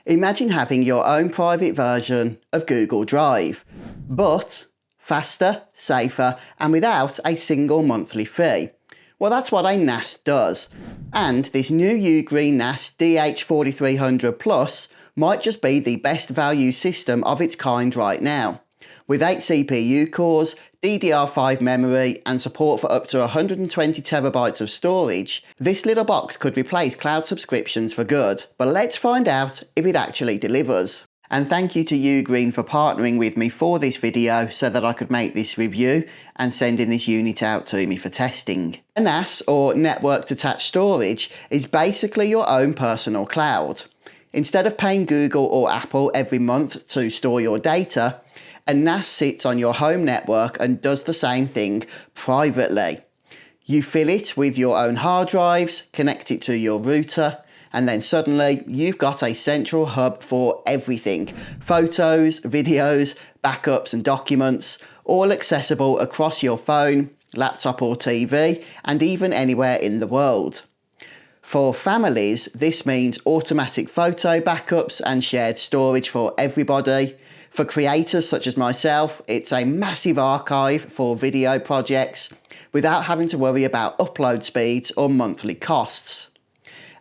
Imagine having your own private version of Google Drive, but faster, safer, and without a single monthly fee. Well, that's what a NAS does. And this new UGREEN NAS DH4300 Plus might just be the best value system of its kind right now. With 8 CPU cores, DDR5 memory, and support for up to 120 terabytes of storage, this little box could replace cloud subscriptions for good. But let's find out if it actually delivers. And thank you to UGREEN for partnering with me for this video so that I could make this review and sending this unit out to me for testing. A NAS, or networked attached storage, is basically your own personal cloud. Instead of paying Google or Apple every month to store your data, a NAS sits on your home network and does the same thing privately. You fill it with your own hard drives, connect it to your router, and then suddenly you've got a central hub for everything. Photos, videos, backups and documents, all accessible across your phone, laptop or TV, and even anywhere in the world. For families, this means automatic photo backups and shared storage for everybody. For creators such as myself, it's a massive archive for video projects without having to worry about upload speeds or monthly costs.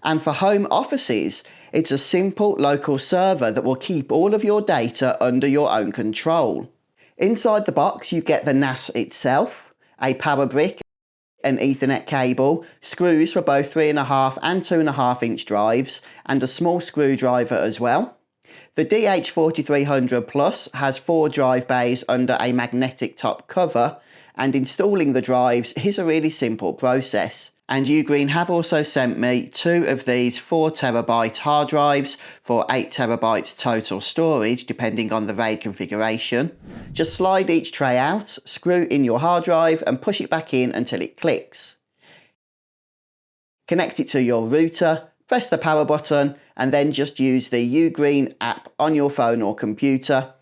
And for home offices, it's a simple local server that will keep all of your data under your own control. Inside the box, you get the NAS itself, a power brick, an Ethernet cable, screws for both 3.5 and 2.5 inch drives, and a small screwdriver as well. The DH4300 Plus has 4 drive bays under a magnetic top cover, and installing the drives is a really simple process. And UGREEN have also sent me 2 of these 4TB hard drives for 8TB total storage, depending on the RAID configuration. Just slide each tray out, screw in your hard drive and push it back in until it clicks. Connect it to your router, press the power button, and then just use the UGREEN app on your phone or computer.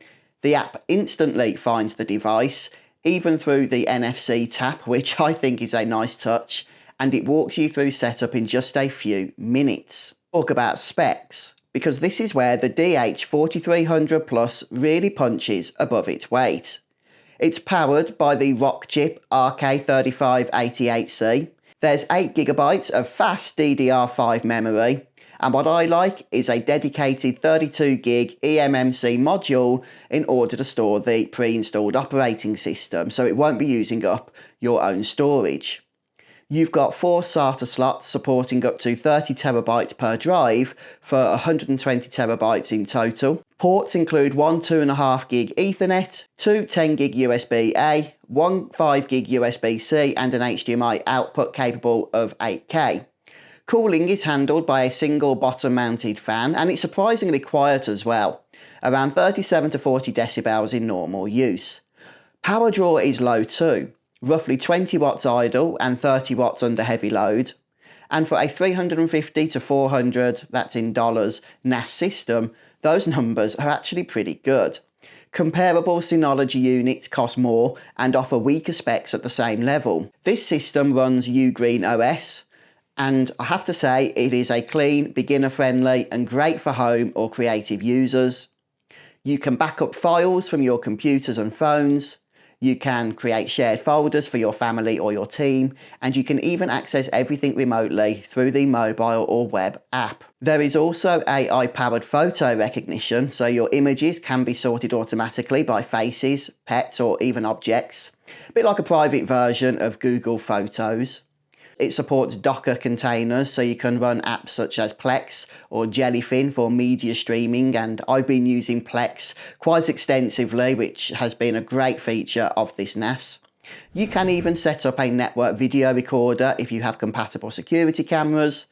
The app instantly finds the device, even through the NFC tap, which I think is a nice touch, and it walks you through setup in just a few minutes. Talk about specs, because this is where the DH4300 Plus really punches above its weight. It's powered by the Rockchip RK3588C. There's 8GB of fast DDR5 memory, and what I like is a dedicated 32GB eMMC module in order to store the pre-installed operating system, so it won't be using up your own storage. You've got 4 SATA slots supporting up to 30TB per drive for 120TB in total. Ports include one 2.5GB Ethernet, 2 10GB USB-A, one 5GB USB-C and an HDMI output capable of 8K. Cooling is handled by a single bottom mounted fan, and it's surprisingly quiet as well, around 37 to 40 decibels in normal use. Power draw is low too, roughly 20 watts idle and 30 watts under heavy load. And for a 350 to 400, that's in dollars, NAS system, those numbers are actually pretty good. Comparable Synology units cost more and offer weaker specs at the same level. This system runs UGREEN OS, and I have to say it is a clean, beginner-friendly and great for home or creative users. You can back up files from your computers and phones. You can create shared folders for your family or your team, and you can even access everything remotely through the mobile or web app. There is also AI-powered photo recognition, so your images can be sorted automatically by faces, pets or even objects, a bit like a private version of Google Photos. It supports Docker containers, so you can run apps such as Plex or Jellyfin for media streaming, and I've been using Plex quite extensively, which has been a great feature of this NAS. You can even set up a network video recorder if you have compatible security cameras,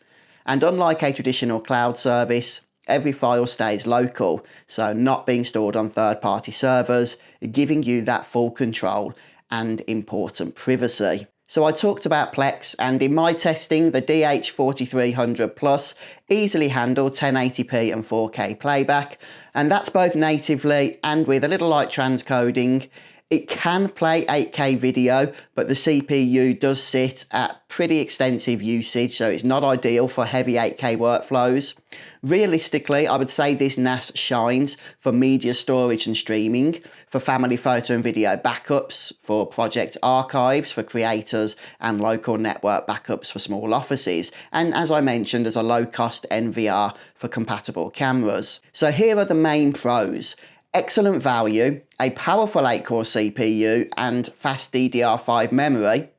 and unlike a traditional cloud service, every file stays local, so not being stored on third-party servers, giving you that full control and important privacy. So I talked about Plex, and in my testing, the DH4300 Plus easily handled 1080p and 4K playback, and that's both natively and with a little light transcoding. It can play 8K video, but the CPU does sit at pretty extensive usage, so it's not ideal for heavy 8K workflows. Realistically, I would say this NAS shines for media storage and streaming, for family photo and video backups, for project archives for creators, and local network backups for small offices, and as I mentioned, as a low-cost NVR for compatible cameras. So here are the main pros. Excellent value, a powerful 8-core CPU and fast DDR5 memory,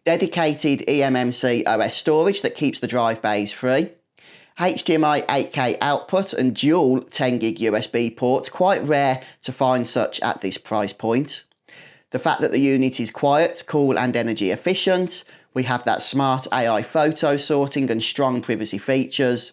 dedicated eMMC OS storage that keeps the drive bays free, HDMI 8K output and dual 10GB USB ports, quite rare to find such at this price point. The fact that the unit is quiet, cool and energy efficient, we have that smart AI photo sorting and strong privacy features,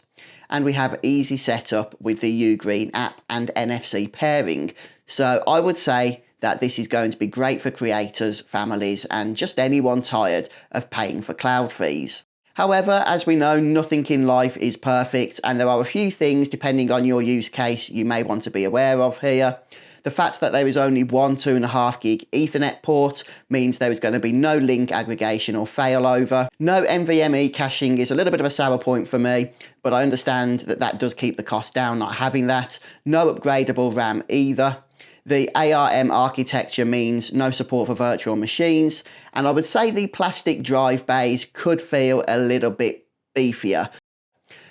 and we have easy setup with the UGREEN app and NFC pairing. So I would say that this is going to be great for creators, families, and just anyone tired of paying for cloud fees. However, as we know, nothing in life is perfect, and there are a few things, depending on your use case, you may want to be aware of here. The fact that there is only one 2.5GB Ethernet port means there is going to be no link aggregation or failover. No NVMe caching is a little bit of a sour point for me, but I understand that that does keep the cost down not having that. No upgradable RAM either. The ARM architecture means no support for virtual machines, and I would say the plastic drive bays could feel a little bit beefier.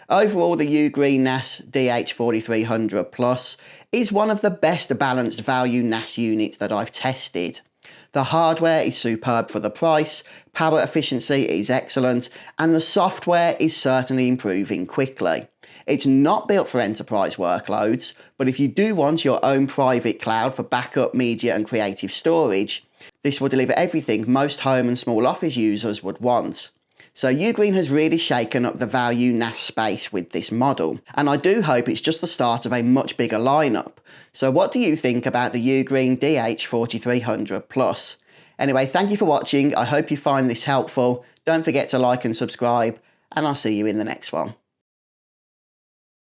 Overall, the UGREEN NAS DH4300 Plus is one of the best balanced value NAS units that I've tested. The hardware is superb for the price, power efficiency is excellent, and the software is certainly improving quickly. It's not built for enterprise workloads, but if you do want your own private cloud for backup, media and creative storage, this will deliver everything most home and small office users would want. So UGREEN has really shaken up the value NAS space with this model, and I do hope it's just the start of a much bigger lineup. So what do you think about the UGREEN DH4300 Plus? Anyway, thank you for watching. I hope you find this helpful. Don't forget to like and subscribe, and I'll see you in the next one.